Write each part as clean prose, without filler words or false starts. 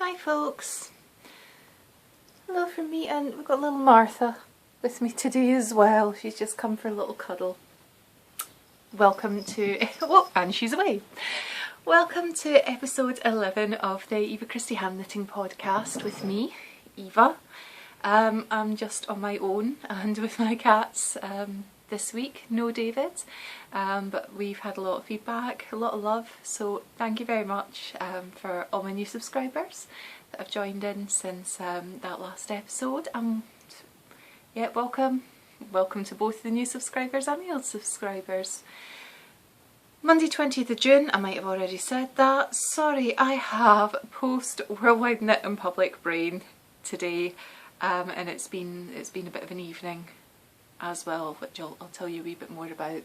Hi folks. Hello from me, and we've got little Martha with me today as well. She's just come for a little cuddle. Welcome to, oh, and she's away. Welcome to episode 11 of the Eva Christie hand knitting podcast with me, Eva. I'm just on my own and with my cats this week, no David, but we've had a lot of feedback, a lot of love, so thank you very much for all my new subscribers that have joined in since that last episode. Yeah, welcome to both the new subscribers and the old subscribers. Monday 20th of June, I might have already said that. Sorry, I have post Worldwide Knit in Public brain today, and it's been a bit of an evening as well, which I'll tell you a wee bit more about.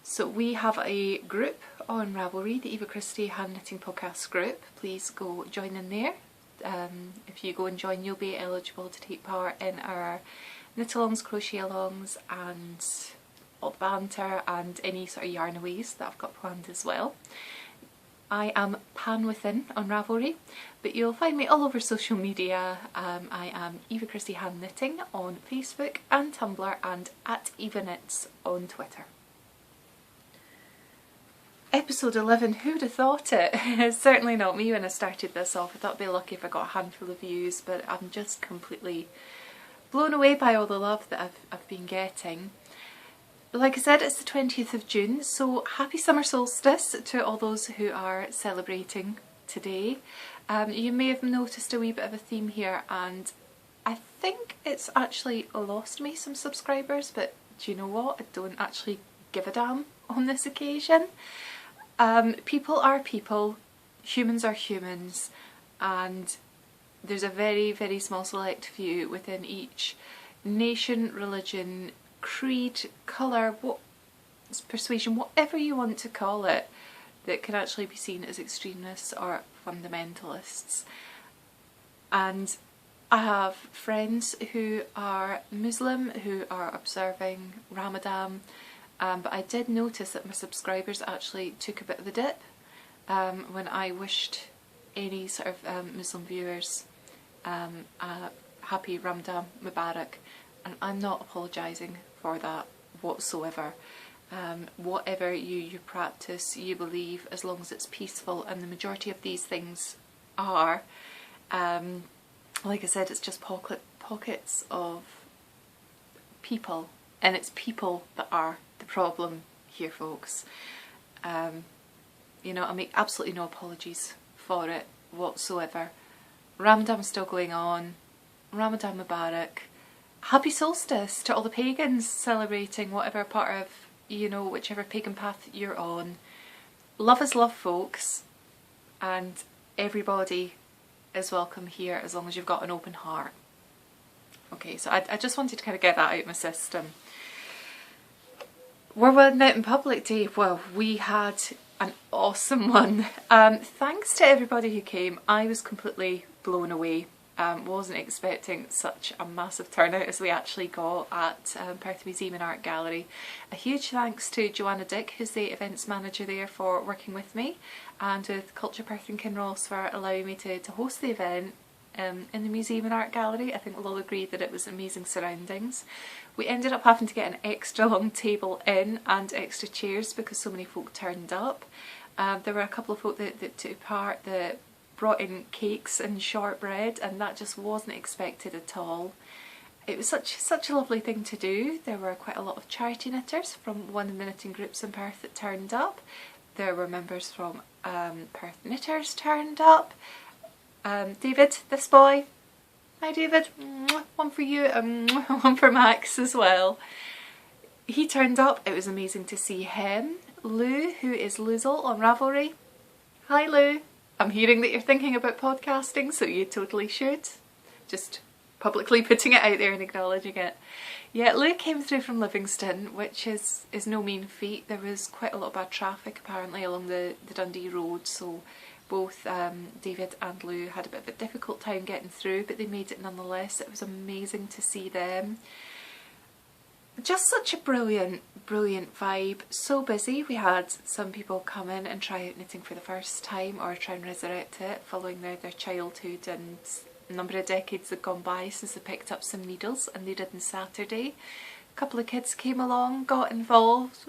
So we have a group on Ravelry, the Eva Christie Hand Knitting Podcast group. Please go join in there. If you go and join, you'll be eligible to take part in our knit-alongs, crochet-alongs and all the banter and any sort of yarn-aways that I've got planned as well. I am Pan Within on Ravelry, but you'll find me all over social media. I am Eva Christie Hand Knitting on Facebook and Tumblr, and at Eva Knits on Twitter. Episode 11, who'd have thought it? It's certainly not me when I started this off. I thought I'd be lucky if I got a handful of views, but I'm just completely blown away by all the love that I've been getting. Like I said, it's the 20th of June, so happy summer solstice to all those who are celebrating today. You may have noticed a wee bit of a theme here, and I think it's actually lost me some subscribers, but do you know what? I don't actually give a damn on this occasion. People are people, humans are humans, and there's a very, very small select few within each nation, religion, creed, colour, persuasion, whatever you want to call it, that can actually be seen as extremists or fundamentalists. And I have friends who are Muslim, who are observing Ramadan, but I did notice that my subscribers actually took a bit of a dip when I wished any sort of Muslim viewers a happy Ramadan Mubarak, and I'm not apologising for that whatsoever. Whatever you practice, you believe, as long as it's peaceful, and the majority of these things are, like I said, it's just pockets of people, and it's people that are the problem here, folks. You know, I make absolutely no apologies for it whatsoever. Ramadan's still going on. Ramadan Mubarak. Happy solstice to all the pagans celebrating whatever part of, you know, whichever pagan path you're on. Love is love, folks, and everybody is welcome here as long as you've got an open heart. Okay, so I just wanted to kind of get that out of my system. Worldwide Knit in Public Day, well, we had an awesome one. Thanks to everybody who came. I was completely blown away. Wasn't expecting such a massive turnout as we actually got at Perth Museum and Art Gallery. A huge thanks to Joanna Dick, who's the events manager there, for working with me, and with Culture Perth and Kinross for allowing me to host the event in the Museum and Art Gallery. I think we'll all agree that it was amazing surroundings. We ended up having to get an extra long table in and extra chairs because so many folk turned up. There were a couple of folk that took part that brought in cakes and shortbread, and that just wasn't expected at all. It was such a lovely thing to do. There were quite a lot of charity knitters from one of the knitting groups in Perth that turned up. There were members from Perth Knitters turned up. David, this boy. Hi David, one for you and one for Max as well. He turned up, it was amazing to see him. Lou, who is Loozle on Ravelry. Hi Lou. I'm hearing that you're thinking about podcasting, so you totally should. Just publicly putting it out there and acknowledging it. Yeah, Lou came through from Livingston, which is no mean feat. There was quite a lot of bad traffic apparently along the Dundee road, so both David and Lou had a bit of a difficult time getting through, but they made it nonetheless. It was amazing to see them. just such a brilliant vibe. So busy. We had some people come in and try out knitting for the first time or try and resurrect it following their childhood, and a number of decades had gone by since they picked up some needles, and they did on Saturday. A couple of kids came along, got involved,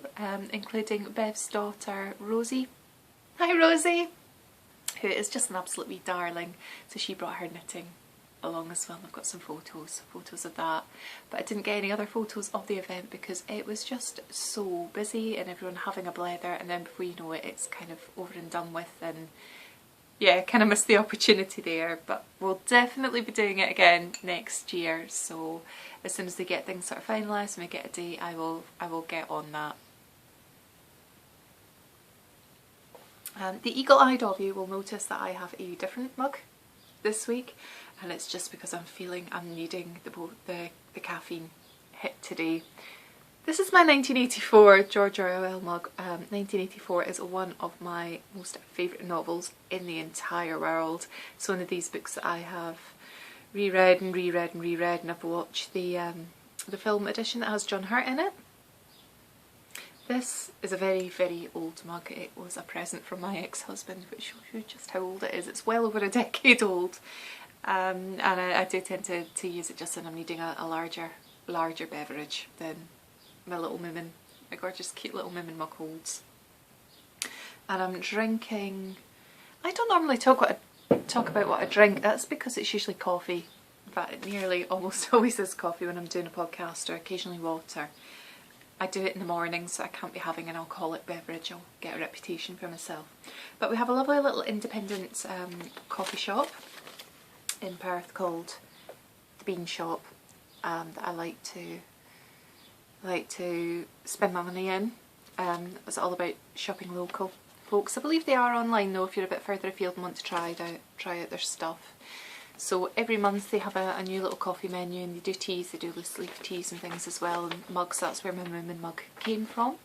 including Bev's daughter Rosie. Hi Rosie! Who is just an absolute wee darling. So she brought her knitting along as well. I've got some photos of that, but I didn't get any other photos of the event because it was just so busy and everyone having a blether, and then before you know it, it's kind of over and done with, and yeah, kind of missed the opportunity there. But we'll definitely be doing it again next year, so as soon as they get things sort of finalised and we get a date, I will get on that. The eagle-eyed of you will notice that I have a different mug this week, and it's just because I'm needing the caffeine hit today. This is my 1984 George Orwell mug. 1984 is one of my most favourite novels in the entire world. It's one of these books that I have reread and reread and reread, and I've watched the film edition that has John Hurt in it. This is a very, very old mug. It was a present from my ex-husband, which shows you just how old it is. It's well over a decade old. And I do tend to use it just when I'm needing a larger beverage than my little Moomin, my gorgeous cute little Moomin mug holds. And I'm drinking, I don't normally talk about what I drink. That's because it's usually coffee. In fact, it nearly almost always is coffee when I'm doing a podcast, or occasionally water. I do it in the morning, so I can't be having an alcoholic beverage. I'll get a reputation for myself. But we have a lovely little independent coffee shop in Perth called the Bean Shop that I like to spend my money in. It's all about shopping local, folks. I believe they are online though if you're a bit further afield and want to try out their stuff. So every month they have a new little coffee menu, and they do teas, they do loose leaf teas and things as well, and mugs. That's where my Moomin mug came from.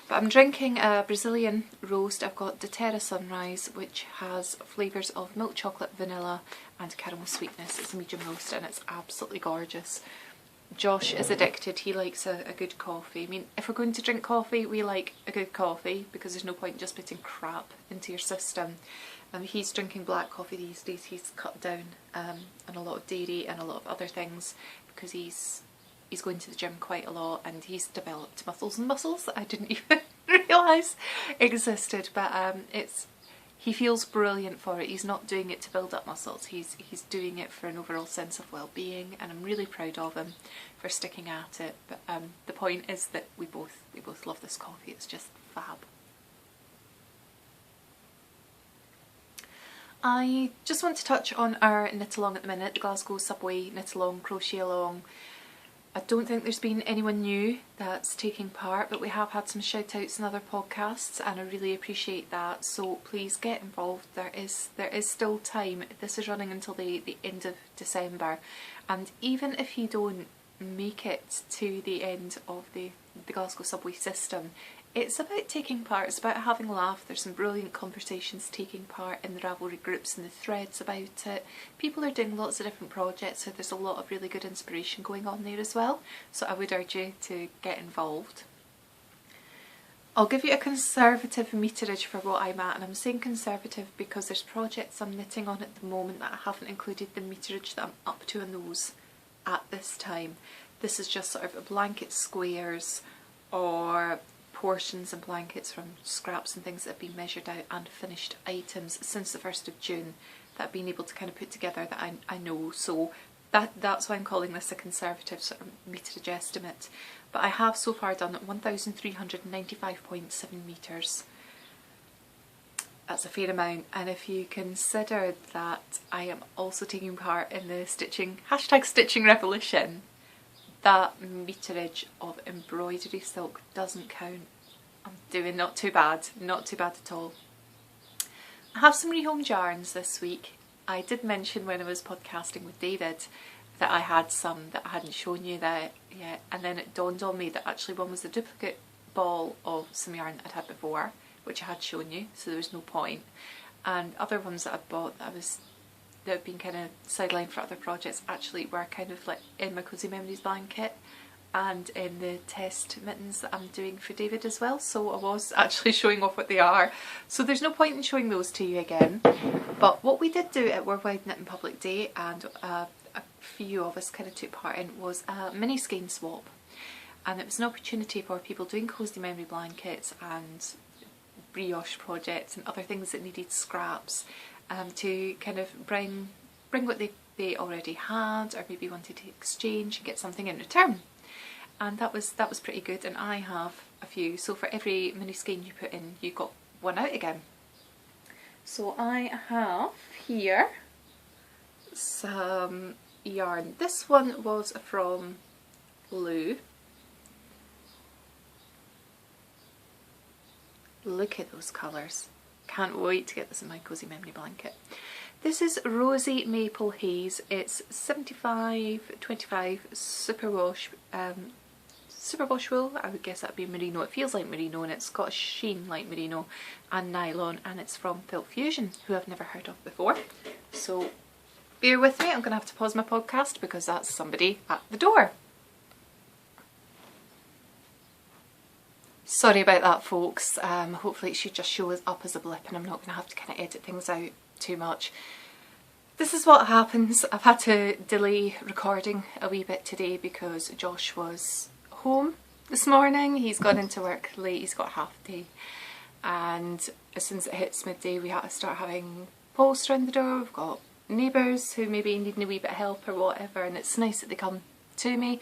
But I'm drinking a Brazilian roast. I've got doTERRA Sunrise, which has flavours of milk chocolate, vanilla and caramel sweetness. It's a medium roast and it's absolutely gorgeous. Josh is addicted. He likes a good coffee. I mean, if we're going to drink coffee, we like a good coffee because there's no point in just putting crap into your system. He's drinking black coffee these days. He's cut down on a lot of dairy and a lot of other things because he's going to the gym quite a lot, and he's developed muscles that I didn't even realise existed. But he feels brilliant for it. He's not doing it to build up muscles. He's doing it for an overall sense of well-being, and I'm really proud of him for sticking at it. But the point is that we both love this coffee. It's just fab. I just want to touch on our knit along at the minute, the Glasgow Subway knit along, crochet along. I don't think there's been anyone new that's taking part, but we have had some shout outs in other podcasts and I really appreciate that, so please get involved. There is still time. This is running until the end of December, and even if you don't make it to the end of the Glasgow Subway system, it's about taking part, it's about having a laugh. There's some brilliant conversations taking part in the Ravelry groups and the threads about it. People are doing lots of different projects, so there's a lot of really good inspiration going on there as well. So I would urge you to get involved. I'll give you a conservative meterage for what I'm at, and I'm saying conservative because there's projects I'm knitting on at the moment that I haven't included the meterage that I'm up to on those at this time. This is just sort of blanket squares or portions and blankets from scraps and things that have been measured out and finished items since the 1st of June that I've been able to kind of put together that I know. So that's why I'm calling this a conservative sort of meterage estimate. But I have so far done 1,395.7 metres. That's a fair amount, and if you consider that I am also taking part in the stitching revolution, that meterage of embroidery silk doesn't count. I'm doing not too bad at all. I have some rehomed yarns this week. I did mention when I was podcasting with David that I had some that I hadn't shown you that yet, and then it dawned on me that actually one was a duplicate ball of some yarn that I'd had before, which I had shown you, so there was no point, and other ones that I bought that have been kind of sidelined for other projects actually were kind of like in my Cozy Memories blanket, and in the test mittens that I'm doing for David as well, so I was actually showing off what they are, so there's no point in showing those to you again. But what we did do at Worldwide Knitting Public Day, and a few of us kind of took part in, was a mini skein swap, and it was an opportunity for people doing cozy memory blankets and brioche projects and other things that needed scraps to kind of bring what they already had, or maybe wanted to exchange and get something in return. And that was pretty good, and I have a few, so for every mini skein you put in you got one out again. So I have here some yarn. This one was from Lou. Look at those colours. Can't wait to get this in my cozy memory blanket. This is Rosy Maple Haze. It's 75/25 superwash wool. I would guess that'd be merino. It feels like merino, and it's got a sheen like merino, and nylon, and it's from Quilt Fusion, who I've never heard of before. So bear with me, I'm going to have to pause my podcast because that's somebody at the door. Sorry about that, folks. Hopefully it should just show us up as a blip and I'm not going to have to kind of edit things out too much. This is what happens. I've had to delay recording a wee bit today because Josh was home this morning. He's gone into work late, he's got half day, and as soon as it hits midday we had to start having posts around the door. We've got neighbours who maybe need a wee bit of help or whatever, and it's nice that they come to me.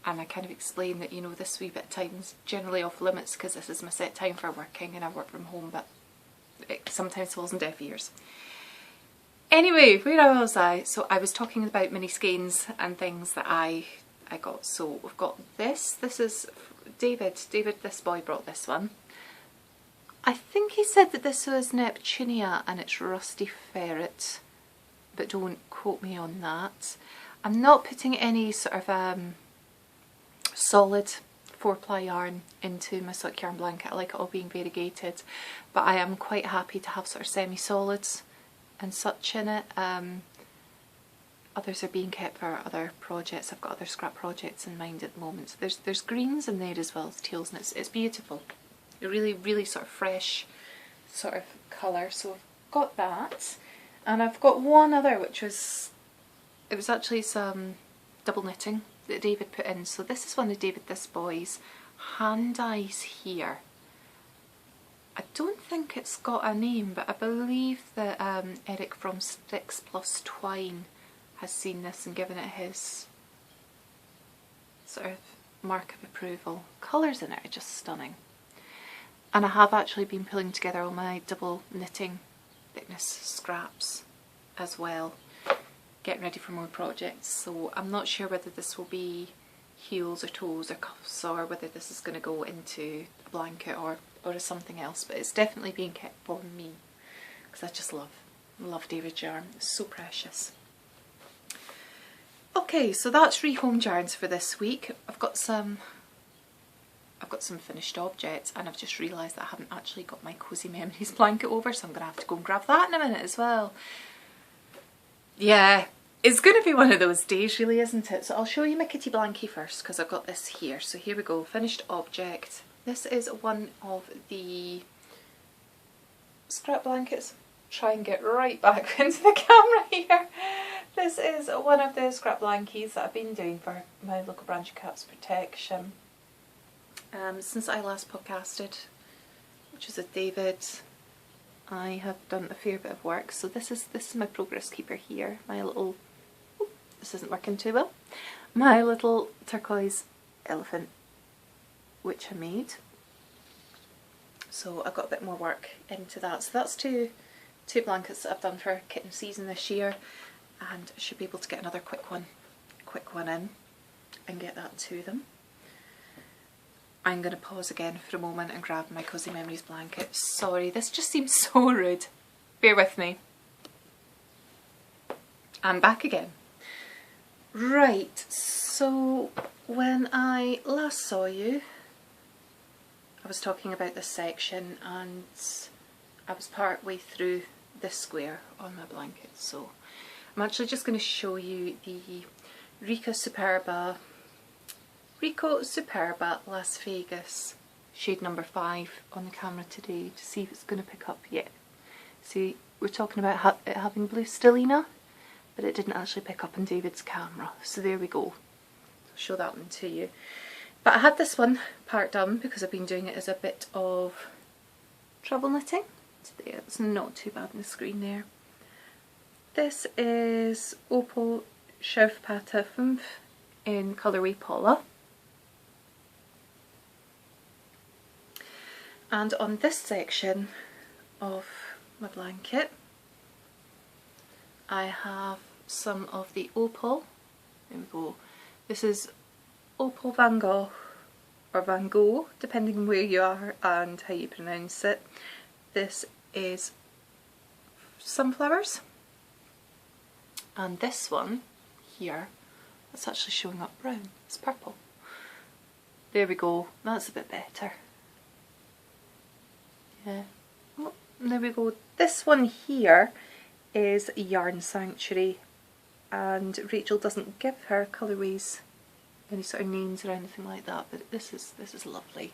And I kind of explain that, you know, this wee bit of time's generally off limits because this is my set time for working and I work from home, but it sometimes falls on deaf ears. Anyway, where was I? So I was talking about mini skeins and things that I got. So we've got this. This is David. David, this boy, brought this one. I think he said that this was Neptunia and it's Rusty Ferret, but don't quote me on that. I'm not putting any sort of solid 4-ply yarn into my silk yarn blanket. I like it all being variegated, but I am quite happy to have sort of semi-solids and such in it. Others are being kept for other projects. I've got other scrap projects in mind at the moment. So there's greens in there as well as teals, and it's beautiful. A really sort of fresh sort of colour. So I've got that, and I've got one other which was, it was actually some double knitting that David put in. So this is one of David this boy's hand dyes here. I don't think it's got a name, but I believe that Eric from Sticks Plus Twine has seen this and given it his sort of mark of approval. Colours in it are just stunning. And I have actually been pulling together all my double knitting thickness scraps as well, getting ready for more projects. So I'm not sure whether this will be heels or toes or cuffs, or whether this is going to go into a blanket or something else, but it's definitely being kept for me because I just love David's yarn. It's so precious. Okay, so that's rehomed yarns for this week. I've got some finished objects, and I've just realised that I haven't actually got my Cozy Memories blanket over, so I'm going to have to go and grab that in a minute as well. Yeah, it's going to be one of those days really, isn't it? So I'll show you my kitty blankie first because I've got this here. So here we go, finished object. This is one of the scrap blankets. Try and get right back into the camera here. This is one of the scrap blankies that I've been doing for my local branch of Cats Protection since I last podcasted, which is with David. I have done a fair bit of work. So this is my progress keeper here. My little, oh, this isn't working too well. My little turquoise elephant, which I made. So I've got a bit more work into that. So that's two blankets that I've done for kitten season this year, and I should be able to get another quick one in and get that to them. I'm going to pause again for a moment and grab my Cozy Memories blanket. Sorry, this just seems so rude. Bear with me. I'm back again. Right, so when I last saw you, I was talking about this section and I was part way through this square on my blanket. So I'm actually just going to show you the Rica Superba Rico Superba Las Vegas, shade number 5 on the camera today to see if it's going to pick up yet. See, we're talking about it having blue stellina, but it didn't actually pick up on David's camera, so there we go. I'll show that one to you. But I had this one part done because I've been doing it as a bit of travel knitting. It's not too bad on the screen there. This is Opal Chef Pata Fumf in colourway Paula. And on this section of my blanket, I have some of the Opal. There we go. This is Opal Van Gogh, or Van Gogh, depending on where you are and how you pronounce it. This is sunflowers. And this one here, that's actually showing up brown. It's purple. There we go. That's a bit better. Yeah. Oh, there we go. This one here is Yarn Sanctuary, and Rachel doesn't give her colourways any sort of names or anything like that, but this is lovely.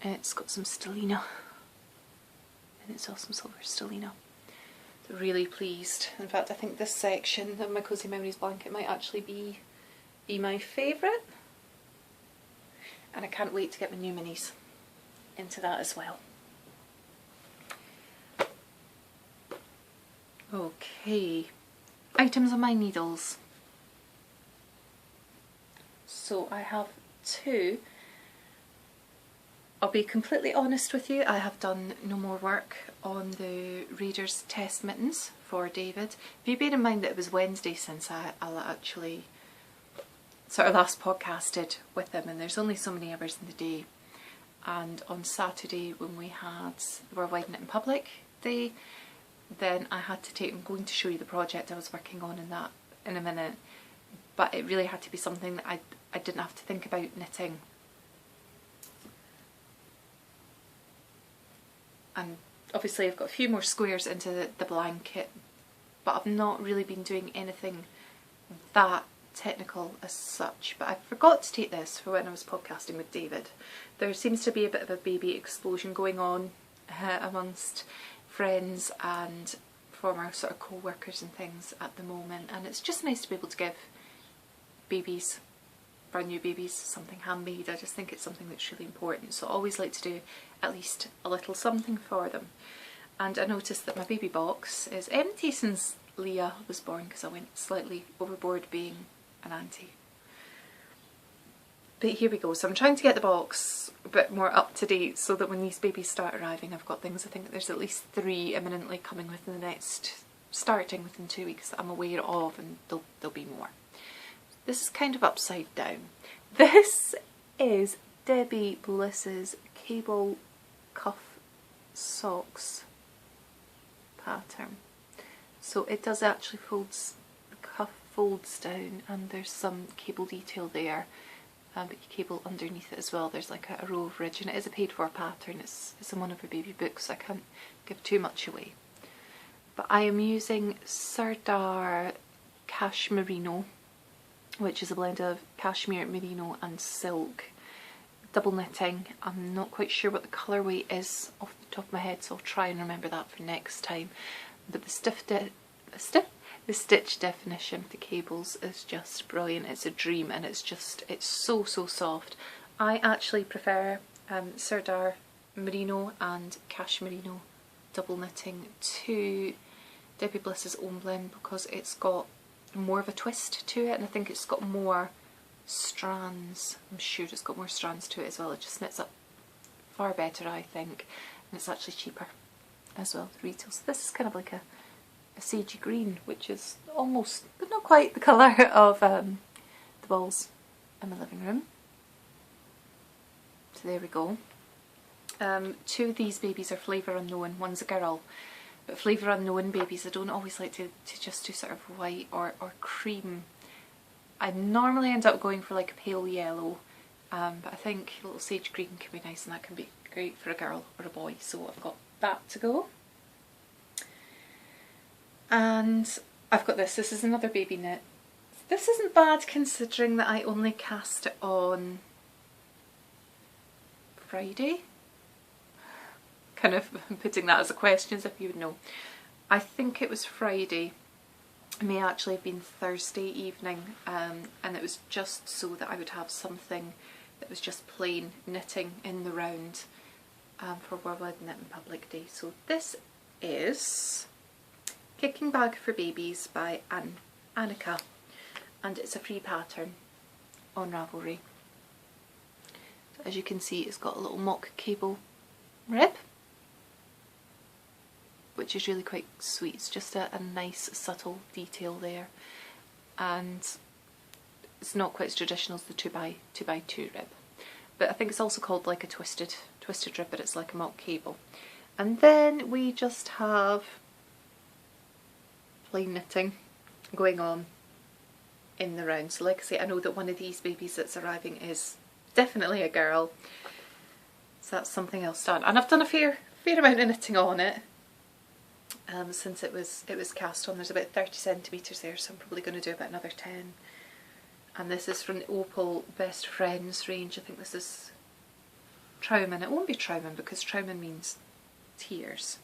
It's got some stellina, and it's also some silver stellina. So really pleased. In fact, I think this section of my Cozy Memories blanket might actually be my favourite, and I can't wait to get my new minis into that as well. Okay, items on my needles. So I have two. I'll be completely honest with you, I have done no more work on the Reader's Test mittens for David. If you bear in mind that it was Wednesday since I actually sort of last podcasted with him, and there's only so many hours in the day. And on Saturday when we had the World Wide Knit in Public Day, then I had to take, I'm going to show you the project I was working on in that in a minute, but it really had to be something that I didn't have to think about knitting. And obviously I've got a few more squares into the blanket, but I've not really been doing anything that technical as such. But I forgot to take this for when I was podcasting with David. There seems to be a bit of a baby explosion going on amongst friends and former sort of co-workers and things at the moment, and it's just nice to be able to give babies, brand new babies, something handmade. I just think it's something that's really important, so I always like to do at least a little something for them. And I noticed that my baby box is empty since Leah was born, because I went slightly overboard being an auntie. But here we go, so I'm trying to get the box a bit more up to date so that when these babies start arriving I've got things. I think there's at least 3 imminently coming within the next, starting within 2 weeks that I'm aware of, and there'll be more. This is kind of upside down. This is Debbie Bliss's cable cuff socks pattern. So it does actually folds, the cuff folds down, and there's some cable detail there, but you cable underneath it as well. There's like a row of ridge, and it is a paid for pattern. It's in one of her baby books, so I can't give too much away. But I am using Sardar Cashmerino, which is a blend of cashmere, merino and silk. Double knitting. I'm not quite sure what the colourway is off the top of my head, so I'll try and remember that for next time. But the stitch definition of the cables is just brilliant. It's a dream, and it's so soft. I actually prefer Sardar merino and cashmerino double knitting to Debbie Bliss's own blend, because it's got more of a twist to it, and I think it's got more strands. I'm sure it's got more strands to it as well. It just knits up far better, I think, and it's actually cheaper as well to retail. So this is kind of like a sagey green, which is almost, but not quite, the colour of the balls in my living room. So there we go. 2 of these babies are Flavour Unknown. One's a girl, but Flavour Unknown babies, I don't always like to just do sort of white or cream. I normally end up going for like a pale yellow, but I think a little sage green can be nice, and that can be great for a girl or a boy, so I've got that to go. And I've got this is another baby knit. This isn't bad considering that I only cast it on Friday. Kind of putting that as a question as if you would know. I think it was Friday. It may actually have been Thursday evening, and it was just so that I would have something that was just plain knitting in the round for Worldwide Knitting Public Day. So this is Kicking Bag for Babies by Annika, and it's a free pattern on Ravelry. So as you can see, it's got a little mock cable rib, which is really quite sweet. It's just a nice subtle detail there, and it's not quite as traditional as the 2x2 rib, but I think it's also called like a twisted rib, but it's like a mock cable. And then we just have plain knitting going on in the round. So like I say, I know that one of these babies that's arriving is definitely a girl, so that's something else done. And I've done a fair amount of knitting on it. Since it was cast on. There's about 30 centimetres there, so I'm probably going to do about another 10. And this is from the Opal Best Friends range. I think this is Trauman. It won't be Trauman because Trauman means tears.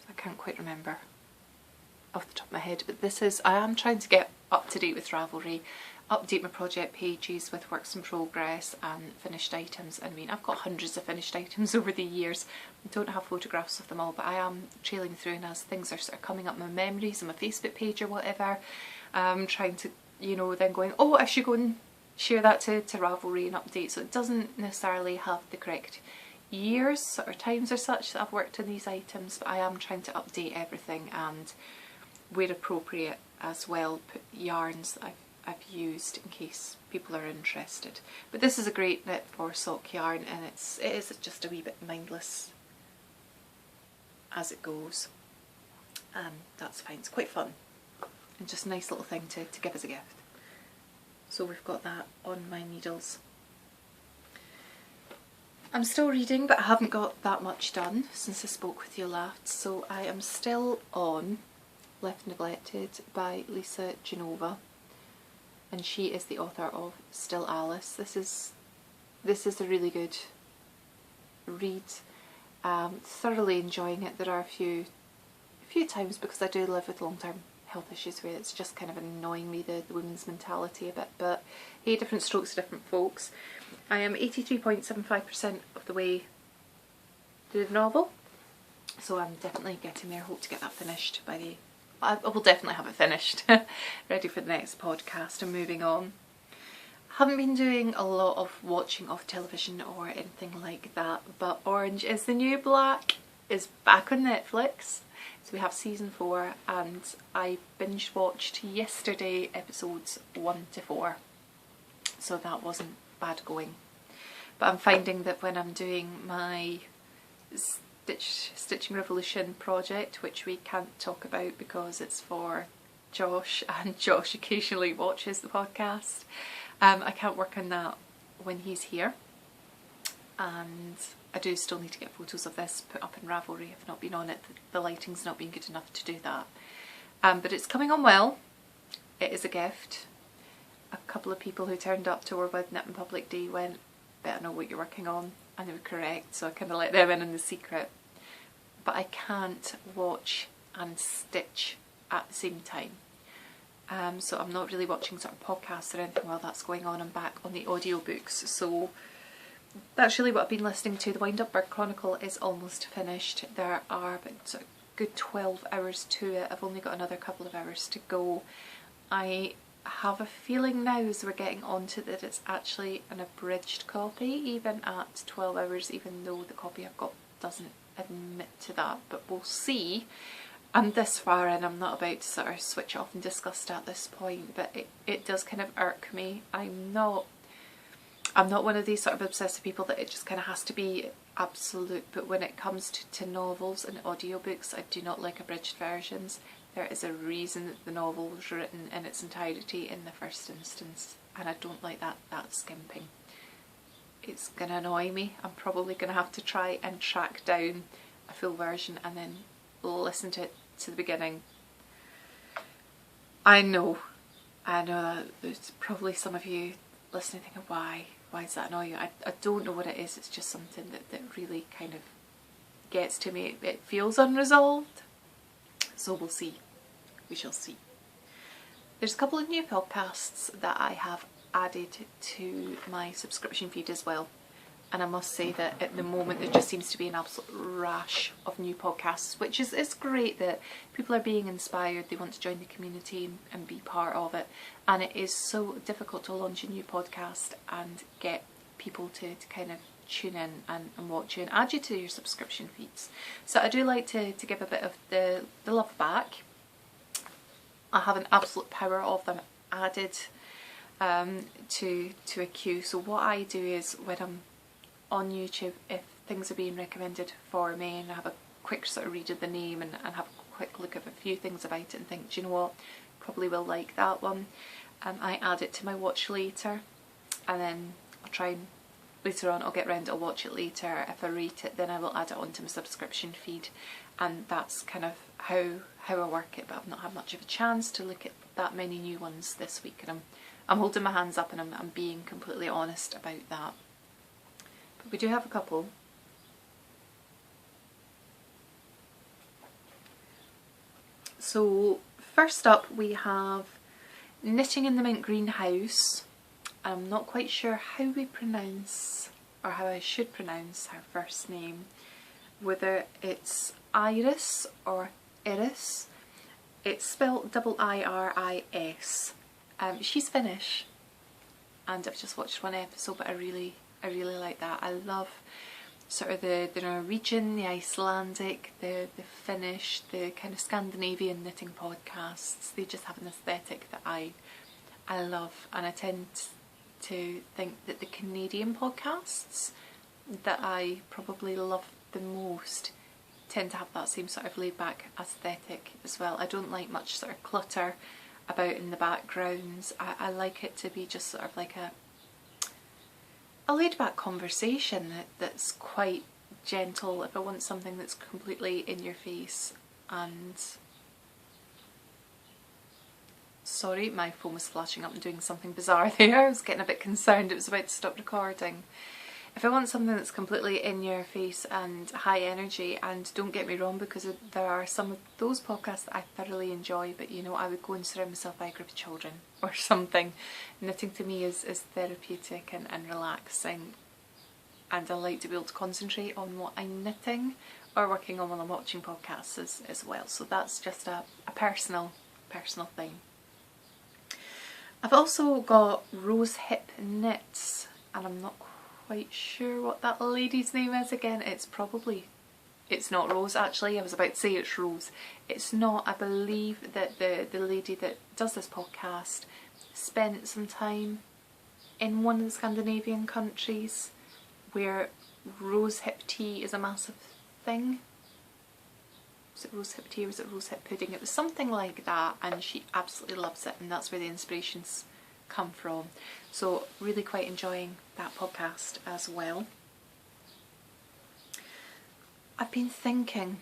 I can't quite remember off the top of my head, but this is, I am trying to get up to date with Ravelry, update my project pages with works in progress and finished items. I mean, I've got hundreds of finished items over the years. I don't have photographs of them all, but I am trailing through, and as things are sort of coming up in my memories on my Facebook page or whatever, trying to, you know, then going, oh, I should go and share that to Ravelry and update. So it doesn't necessarily have the correct years or times or such that I've worked on these items, but I am trying to update everything and, where appropriate as well, put yarns that I've used in case people are interested. But this is a great knit for sock yarn, and it is just a wee bit mindless as it goes. That's fine, it's quite fun and just a nice little thing to give as a gift. So we've got that on my needles. I'm still reading, but I haven't got that much done since I spoke with you last, so I am still on Left Neglected by Lisa Genova, and she is the author of Still Alice. This is a really good read. Thoroughly enjoying it. There are a few times, because I do live with long-term health issues, where it's just kind of annoying me, the women's mentality a bit, but hey, different strokes for different folks. I am 83.75% of the way through the novel, so I'm definitely getting there. Hope to get that finished by the... I will definitely have it finished, ready for the next podcast and moving on. I haven't been doing a lot of watching of television or anything like that, but Orange is the New Black is back on Netflix. So we have season 4, and I binge watched yesterday episodes 1 to 4. So that wasn't bad going. But I'm finding that when I'm doing my Stitching Revolution project, which we can't talk about because it's for Josh, and Josh occasionally watches the podcast, I can't work on that when he's here, and I do still need to get photos of this put up in Ravelry. I've not been on it, the lighting's not been good enough to do that, but it's coming on well. It is a gift. A couple of people who turned up to Worldwide Knitting Public Day went, better know what you're working on, and they were correct, so I kind of let them in the secret. But I can't watch and stitch at the same time. So I'm not really watching sort of podcasts or anything while that's going on. I'm back on the audiobooks. So that's really what I've been listening to. The Wind Up Bird Chronicle is almost finished. There are about sort of good 12 hours to it. I've only got another couple of hours to go. I have a feeling now, as we're getting onto that, it's actually an abridged copy, even at 12 hours, even though the copy I've got doesn't admit to that, but we'll see. I'm this far in, I'm not about to sort of switch off and disgust at this point, but it does kind of irk me. I'm not one of these sort of obsessive people that it just kind of has to be absolute, but when it comes to novels and audiobooks, I do not like abridged versions. There is a reason that the novel was written in its entirety in the first instance, and I don't like that skimping. It's going to annoy me. I'm probably going to have to try and track down a full version and then listen to it to the beginning I know that there's probably some of you listening thinking, why does that annoy you? I don't know what it is, it's just something that really kind of gets to me. It feels unresolved, so we'll see. We shall see. There's a couple of new podcasts that I have added to my subscription feed as well. And I must say that at the moment there just seems to be an absolute rash of new podcasts, which is great that people are being inspired, they want to join the community and be part of it. And it is so difficult to launch a new podcast and get people to kind of tune in and watch you and add you to your subscription feeds. So I do like to give a bit of the love back. I have an absolute power of them added to a queue. So what I do is when I'm on YouTube, if things are being recommended for me and I have a quick sort of read of the name and have a quick look at a few things about it and think, do you know what, probably will like that one, I add it to my watch later, and then I'll try and later on I'll get round, I'll watch it later. If I rate it, then I will add it onto my subscription feed, and that's kind of how I work it. But I've not had much of a chance to look at that many new ones this week, and I'm holding my hands up and I'm being completely honest about that. But we do have a couple. So first up we have Knitting in the Mint Greenhouse. I'm not quite sure how we pronounce, or how I should pronounce her first name, whether it's Iris or Iris. It's spelled IRIS. She's Finnish, and I've just watched one episode, but I really like that. I love sort of the Norwegian, the Icelandic, the Finnish, the kind of Scandinavian knitting podcasts. They just have an aesthetic that I love, and I tend to think that the Canadian podcasts that I probably love the most tend to have that same sort of laid back aesthetic as well. I don't like much sort of clutter about in the backgrounds. I like it to be just sort of like a laid back conversation that's quite gentle. If I want something that's completely in your face and... Sorry, my phone was flashing up and doing something bizarre there. I was getting a bit concerned it was about to stop recording. If I want something that's completely in your face and high energy, and don't get me wrong, because there are some of those podcasts that I thoroughly enjoy, but you know, I would go and surround myself by a group of children or something. Knitting to me is therapeutic and relaxing, and I like to be able to concentrate on what I'm knitting or working on while I'm watching podcasts as well. So that's just a personal thing. I've also got Rose Hip Knits, and I'm not quite sure what that lady's name is again. It's not Rose actually. I was about to say it's Rose. It's not. I believe that the lady that does this podcast spent some time in one of the Scandinavian countries where rose hip tea is a massive thing. Was it rose hip tea or was it rose hip pudding? It was something like that, and she absolutely loves it, and that's where the inspirations come from. So really quite enjoying that podcast as well. I've been thinking,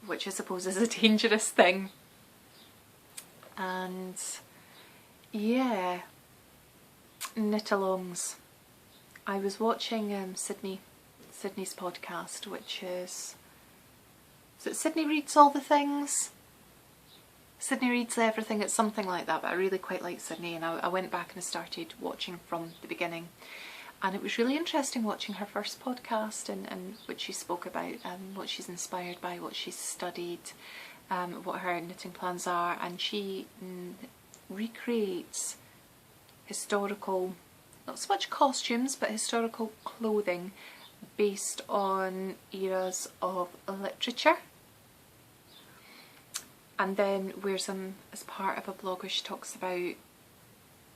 which I suppose is a dangerous thing, and yeah, knit-alongs. I was watching Sydney's podcast, which is it Sydney Reads All the Things? Sydney Reads Everything, it's something like that, but I really quite like Sydney, and I went back and I started watching from the beginning, and it was really interesting watching her first podcast and what she spoke about, what she's inspired by, what she's studied, what her knitting plans are, and she recreates historical, not so much costumes, but historical clothing based on eras of literature. And then wears them as part of a blog where she talks about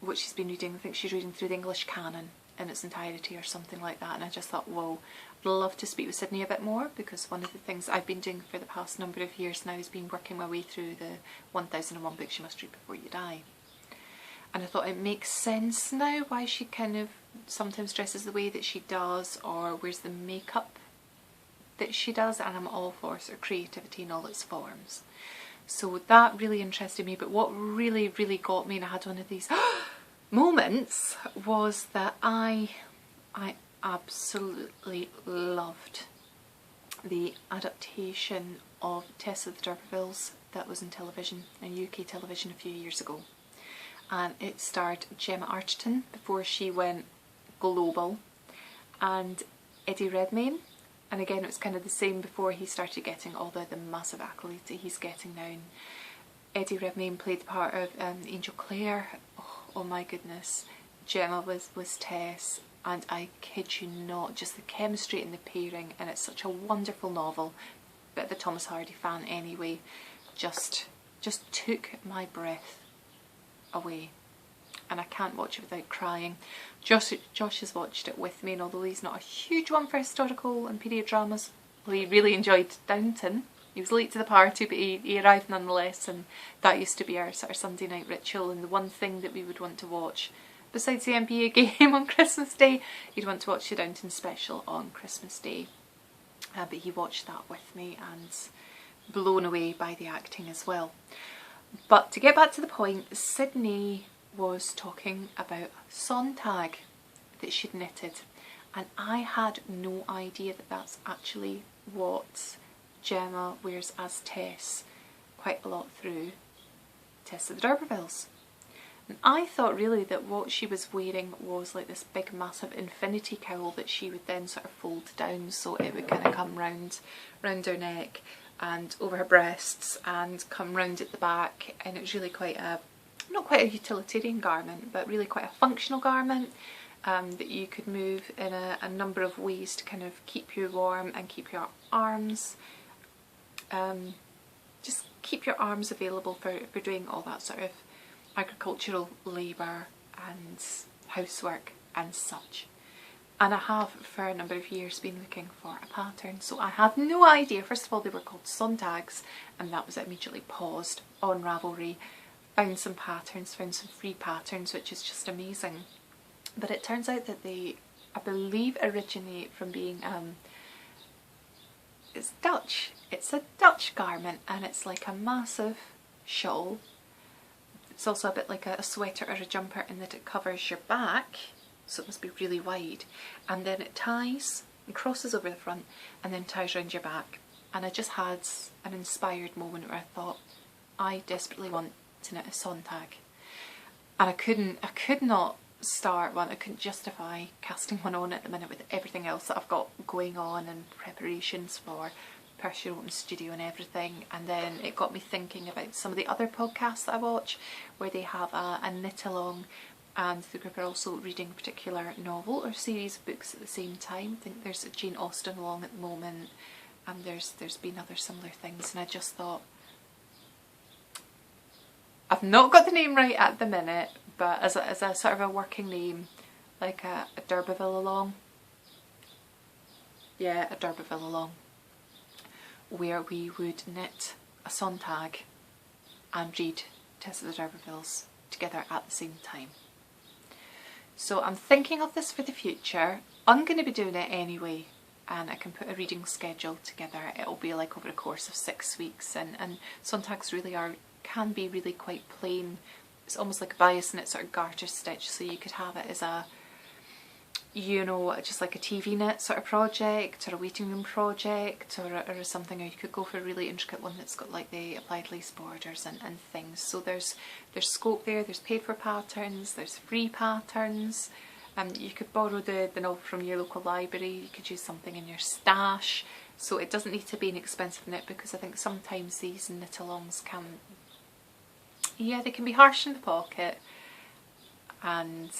what she's been reading. I think she's reading through the English canon in its entirety or something like that, and I just thought, whoa, I'd love to speak with Sydney a bit more, because one of the things I've been doing for the past number of years now has been working my way through the 1001 Books You Must Read Before You Die. And I thought it makes sense now why she kind of sometimes dresses the way that she does or wears the makeup that she does, and I'm all for sort of creativity in all its forms. So that really interested me. But what really got me, and I had one of these moments, was that I absolutely loved the adaptation of Tess of the D'Urbervilles that was in television, in UK television a few years ago. And it starred Gemma Arterton before she went global, and Eddie Redmayne. And again, it was kind of the same before he started getting all the massive accolades that he's getting now. And Eddie Redmayne played the part of Angel Clare. Oh my goodness. Gemma was Tess, and I kid you not, just the chemistry and the pairing, and it's such a wonderful novel. But the Thomas Hardy fan anyway, just took my breath away. And I can't watch it without crying. Josh has watched it with me, and although he's not a huge one for historical and period dramas, well, he really enjoyed Downton. He was late to the party, but he arrived nonetheless, and that used to be our sort of Sunday night ritual. And the one thing that we would want to watch, besides the NBA game on Christmas Day, you'd want to watch the Downton special on Christmas Day. But he watched that with me and blown away by the acting as well. But to get back to the point, Sydney was talking about Sontag that she'd knitted, and I had no idea that that's actually what Gemma wears as Tess quite a lot through Tess of the D'Urbervilles. And I thought really that what she was wearing was like this big massive infinity cowl that she would then sort of fold down, so it would kind of come round her neck and over her breasts and come round at the back, and it was really quite a, not quite a utilitarian garment, but really quite a functional garment that you could move in a number of ways to kind of keep you warm and keep your arms, just keep your arms available for doing all that sort of agricultural labour and housework and such. And I have for a number of years been looking for a pattern, so I had no idea. First of all, they were called Sontags, and that was immediately paused on Ravelry. Found some patterns, found some free patterns, which is just amazing. But it turns out that they, I believe, originate from being, it's Dutch. It's a Dutch garment, and it's like a massive shawl. It's also a bit like a sweater or a jumper in that it covers your back, so it must be really wide. And then it ties and crosses over the front and then ties around your back. And I just had an inspired moment where I thought, I desperately want to knit a Sontag, and I could not start one. I couldn't justify casting one on at the minute with everything else that I've got going on and preparations for Persia Open Studio and everything. And then it got me thinking about some of the other podcasts that I watch where they have a knit along, and the group are also reading a particular novel or series of books at the same time. I think there's a Jane Austen along at the moment, and there's been other similar things, and I just thought, I've not got the name right at the minute, but as a sort of a working name, like a D'Urberville along. Yeah, a D'Urberville along, where we would knit a Sontag and read Tess of the D'Urbervilles together at the same time. So I'm thinking of this for the future. I'm going to be doing it anyway, and I can put a reading schedule together. It'll be like over the course of 6 weeks, and Sontags really can be really quite plain. It's almost like a bias knit sort of garter stitch, so you could have it as a, you know, just like a TV knit sort of project or a waiting room project or something, or you could go for a really intricate one that's got like the applied lace borders and things. So there's scope there. There's paid for patterns, there's free patterns. You could borrow the novel from your local library, you could use something in your stash, so it doesn't need to be an expensive knit, because I think sometimes these knit-alongs can, yeah, they can be harsh in the pocket, and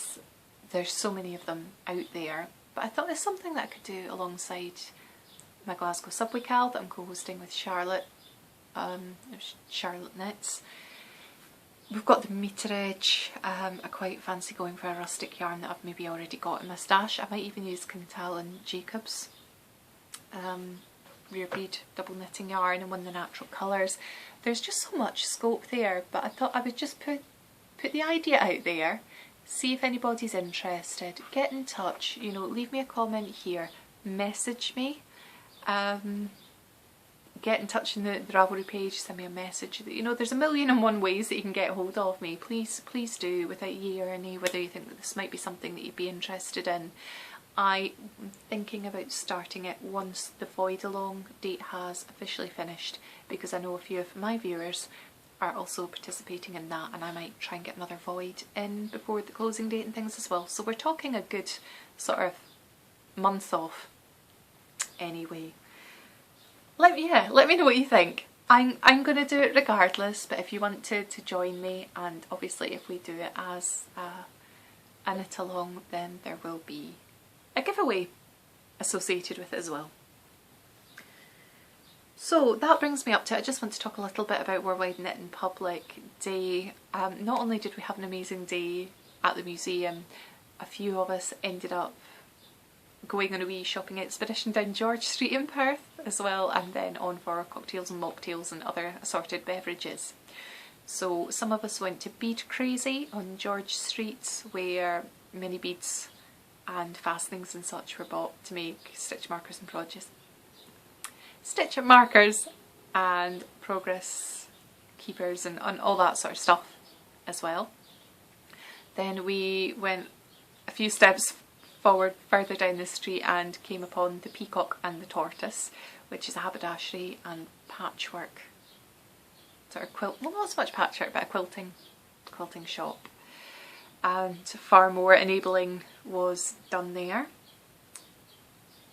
there's so many of them out there. But I thought there's something that I could do alongside my Glasgow Subway Cal that I'm co-hosting with Charlotte, Charlotte Knits. We've got the meter edge. I quite fancy going for a rustic yarn that I've maybe already got in my stash. I might even use Quintal and Jacobs rear bead double knitting yarn and one of the natural colours. There's just so much scope there, but I thought I would just put the idea out there, see if anybody's interested, get in touch, you know, leave me a comment here, message me, get in touch in the Ravelry page, send me a message. You know, there's a million and one ways that you can get hold of me. Please do, without ye or any, whether you think that this might be something that you'd be interested in. I'm thinking about starting it once the Void Along date has officially finished, because I know a few of my viewers are also participating in that, and I might try and get another Void in before the closing date and things as well. So we're talking a good sort of month off anyway. Let me know what you think. I'm going to do it regardless, but if you want to join me, and obviously if we do it as a knit along, then there will be a giveaway associated with it as well. So that brings me up to, I just want to talk a little bit about Worldwide Knit in Public Day. Not only did we have an amazing day at the museum, a few of us ended up going on a wee shopping expedition down George Street in Perth as well, and then on for cocktails and mocktails and other assorted beverages. So some of us went to Bead Crazy on George Street, where mini beads and fastenings and such were bought to make stitch markers and progress keepers and all that sort of stuff as well. Then we went a few steps forward further down the street and came upon the Peacock and the Tortoise, which is a haberdashery and patchwork sort of quilt, well, not so much patchwork, but a quilting shop. And far more enabling was done there.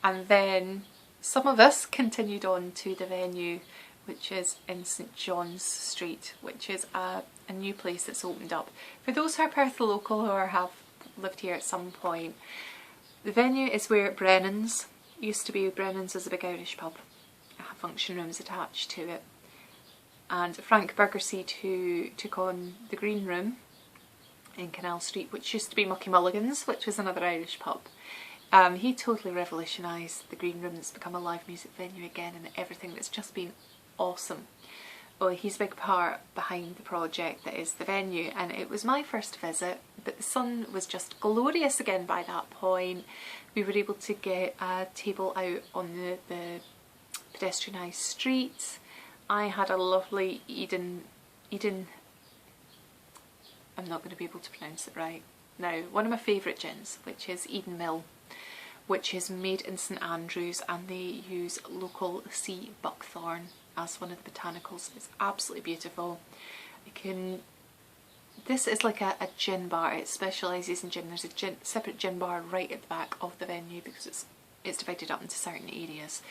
And then some of us continued on to the venue, which is in St John's Street, which is a new place that's opened up. For those who are Perth local or have lived here at some point, the venue is where Brennan's used to be. Brennan's is a big Irish pub. It had function rooms attached to it. And Frank Burgerseed, who took on the Green Room in Canal Street, which used to be Mucky Mulligan's, which was another Irish pub, he totally revolutionised the Green Room. It's become a live music venue again, and everything that's just been awesome. Well, he's a big part behind the project that is the venue, and it was my first visit, but the sun was just glorious again by that point. We were able to get a table out on the pedestrianised street. I had a lovely Eden, I'm not going to be able to pronounce it right now, one of my favourite gins, which is Eden Mill, which is made in St Andrews, and they use local sea buckthorn as one of the botanicals. It's absolutely beautiful. This is like a gin bar. It specialises in gin. There's a separate gin bar right at the back of the venue because it's divided up into certain areas.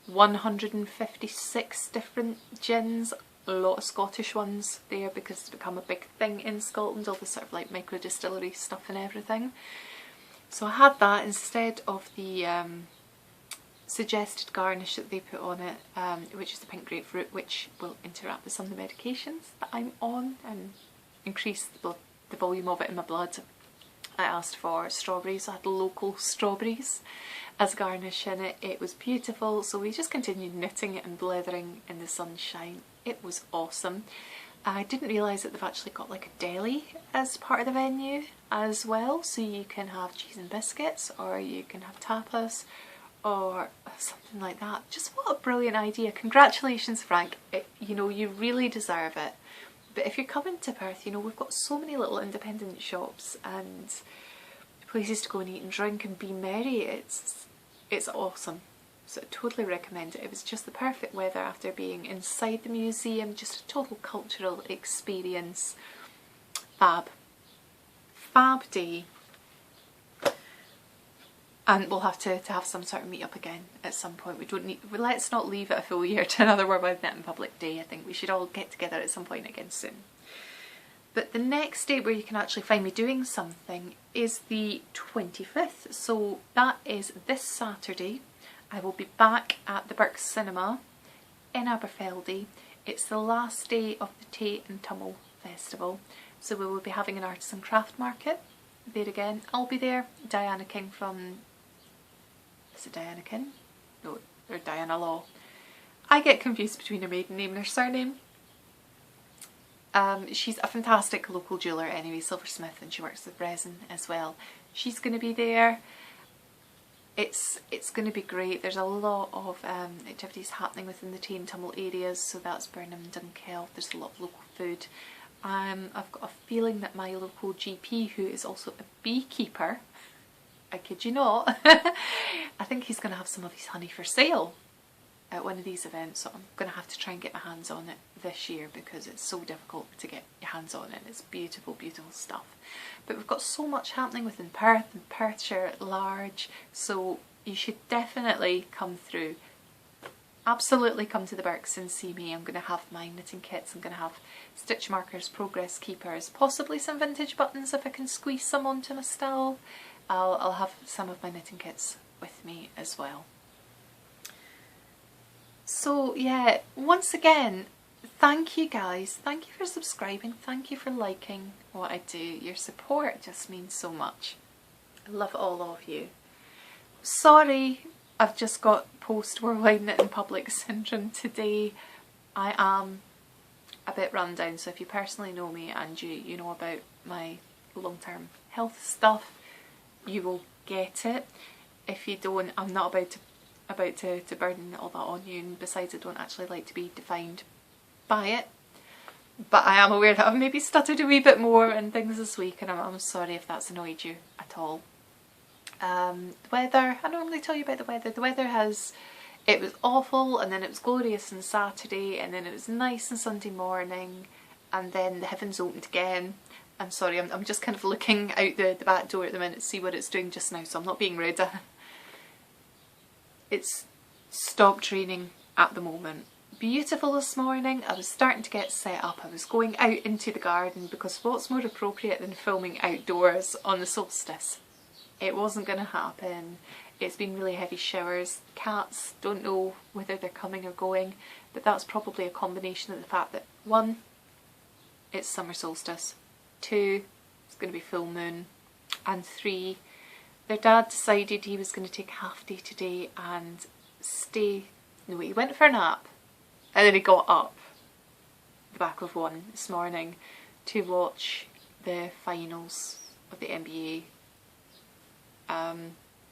156 different gins, a lot of Scottish ones there because it's become a big thing in Scotland, all the sort of like micro distillery stuff and everything. So I had that instead of the suggested garnish that they put on it, which is the pink grapefruit, which will interact with some of the medications that I'm on and increase the volume of it in my blood. I asked for strawberries. I had local strawberries as garnish in it. It was beautiful, so we just continued knitting it and blethering in the sunshine. It was awesome. I didn't realise that they've actually got like a deli as part of the venue as well, so you can have cheese and biscuits, or you can have tapas or something like that. Just what a brilliant idea. Congratulations, Frank. You know, you really deserve it. But if you're coming to Perth, you know, we've got so many little independent shops and places to go and eat and drink and be merry. It's awesome. So I totally recommend it. It was just the perfect weather after being inside the museum, just a total cultural experience. Fab day. And we'll have to have some sort of meet up again at some point. Let's not leave it a full year to another Worldwide Knit in Public Day. I think we should all get together at some point again soon. But the next day where you can actually find me doing something is the 25th. So that is this Saturday. I will be back at the Burke Cinema in Aberfeldy. It's the last day of the Tate and Tummel Festival. So we will be having an arts and craft market there again. I'll be there. Diana King from... Is it Diana King? No, or Diana Law. I get confused between her maiden name and her surname. She's a fantastic local jeweller anyway, silversmith, and she works with resin as well. She's going to be there. it's going to be great. There's a lot of activities happening within the tea and tumble areas, so that's Burnham, Dunkeld. There's a lot of local food. I've got a feeling that my local GP, who is also a beekeeper, I kid you not, I think he's going to have some of his honey for sale at one of these events, so I'm going to have to try and get my hands on it this year because it's so difficult to get your hands on it. It's beautiful, beautiful stuff. But we've got so much happening within Perth and Perthshire at large, so you should definitely come through. Absolutely come to the Birks and see me. I'm going to have my knitting kits, I'm going to have stitch markers, progress keepers, possibly some vintage buttons if I can squeeze some onto my stall. I'll have some of my knitting kits with me as well. So yeah, once again, thank you guys, thank you for subscribing, thank you for liking what I do. Your support just means so much. I love all of you. Sorry, I've just got post-Worldwide Knit in Public syndrome today. I am a bit run down, so if you personally know me and you know about my long-term health stuff, you will get it. If you don't, I'm not about to burden all that on you, and besides I don't actually like to be defined by it. But I am aware that I've maybe stuttered a wee bit more and things this week, and I'm sorry if that's annoyed you at all. The weather, I don't really tell you about the weather. The weather it was awful, and then it was glorious on Saturday, and then it was nice on Sunday morning, and then the heavens opened again. I'm sorry, I'm just kind of looking out the back door at the minute to see what it's doing just now, so I'm not being rude. It's stopped raining at the moment. Beautiful this morning. I was starting to get set up. I was going out into the garden because what's more appropriate than filming outdoors on the solstice? It wasn't going to happen. It's been really heavy showers. Cats don't know whether they're coming or going, but that's probably a combination of the fact that 1, it's summer solstice, 2, it's going to be full moon, and 3, their dad decided he was going to take a half day today and stay. No, he went for a nap and then he got up the back of 1 this morning to watch the finals of the NBA,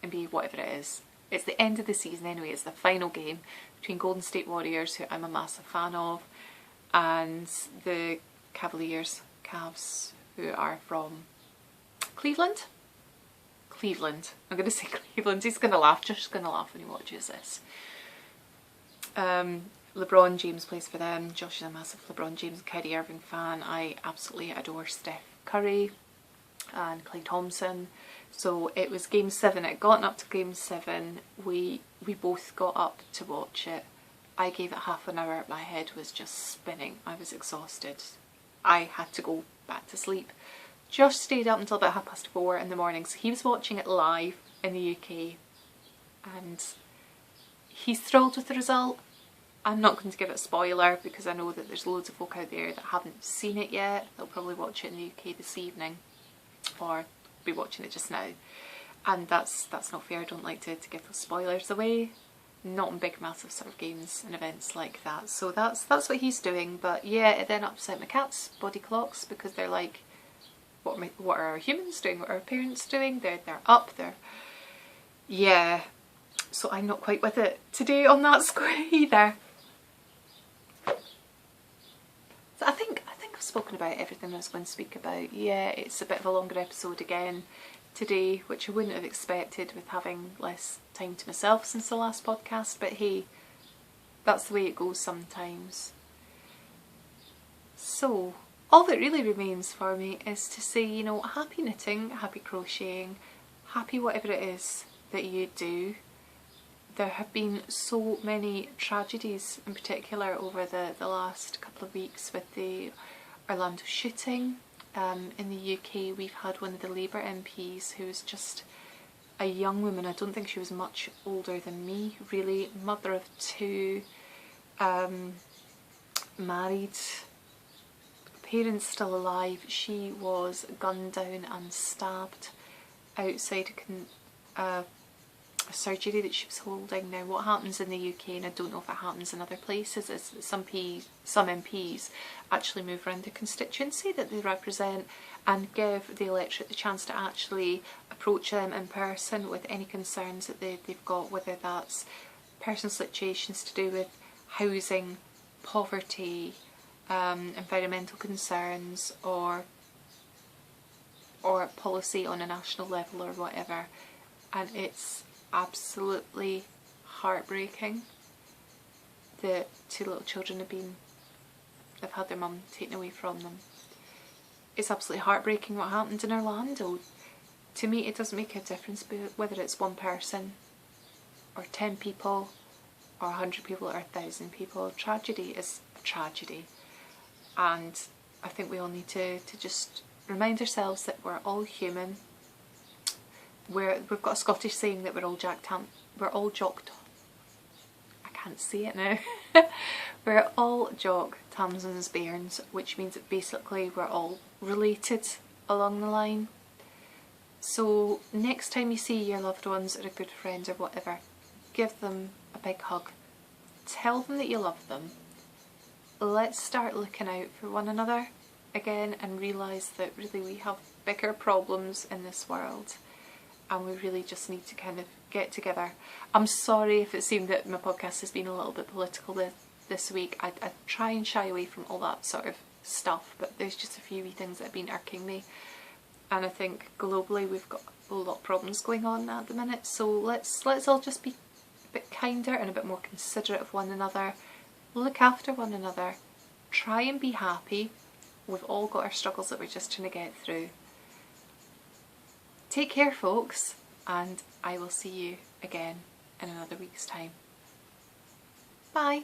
NBA whatever it is. It's the end of the season anyway. It's the final game between Golden State Warriors, who I'm a massive fan of, and the Cavs, who are from Cleveland. I'm going to say Cleveland. He's going to laugh. Josh's going to laugh when he watches this. LeBron James plays for them. Josh is a massive LeBron James and Kyrie Irving fan. I absolutely adore Steph Curry and Klay Thompson. So it was game 7. It got up to game 7. We both got up to watch it. I gave it half an hour. My head was just spinning. I was exhausted. I had to go back to sleep. Josh stayed up until about 4:30 in the morning, so he was watching it live in the UK, and he's thrilled with the result. I'm not going to give it a spoiler because I know that there's loads of folk out there that haven't seen it yet. They'll probably watch it in the UK this evening, or be watching it just now, and that's not fair. I don't like to give those spoilers away. Not in big massive sort of games and events like that. So that's what he's doing. But yeah, it then upset my cat's body clocks because they're like, what are our humans doing? What are our parents doing? They're up there. Yeah. So I'm not quite with it today on that score either. So I think I've spoken about everything I was going to speak about. Yeah, it's a bit of a longer episode again today, which I wouldn't have expected with having less time to myself since the last podcast, but hey, that's the way it goes sometimes. So all that really remains for me is to say, you know, happy knitting, happy crocheting, happy whatever it is that you do. There have been so many tragedies in particular over the last couple of weeks with the Orlando shooting. In the UK we've had one of the Labour MPs who was just a young woman. I don't think she was much older than me really, mother of 2, married, parents still alive. She was gunned down and stabbed outside a surgery that she was holding. Now what happens in the UK, and I don't know if it happens in other places, is that some MPs actually move around the constituency that they represent and give the electorate the chance to actually approach them in person with any concerns that they've got, whether that's personal situations to do with housing, poverty, environmental concerns, or policy on a national level or whatever. And it's absolutely heartbreaking that 2 little children have had their mum taken away from them. It's absolutely heartbreaking what happened in Orlando. To me, it doesn't make a difference whether it's one person or 10 people or 100 people or 1,000 people. Tragedy is a tragedy, and I think we all need to just remind ourselves that we're all human. We've got a Scottish saying that we're all jock. I can't say it now. We're all jock, Tamsons, bairns, which means that basically we're all related along the line. So next time you see your loved ones or a good friend or whatever, give them a big hug. Tell them that you love them. Let's start looking out for one another again and realise that really we have bigger problems in this world, and we really just need to kind of get together. I'm sorry if it seemed that my podcast has been a little bit political this week. I try and shy away from all that sort of stuff, but there's just a few wee things that have been irking me, and I think globally we've got a lot of problems going on at the minute, so let's all just be a bit kinder and a bit more considerate of one another, look after one another, try and be happy. We've all got our struggles that we're just trying to get through. Take care, folks, and I will see you again in another week's time. Bye.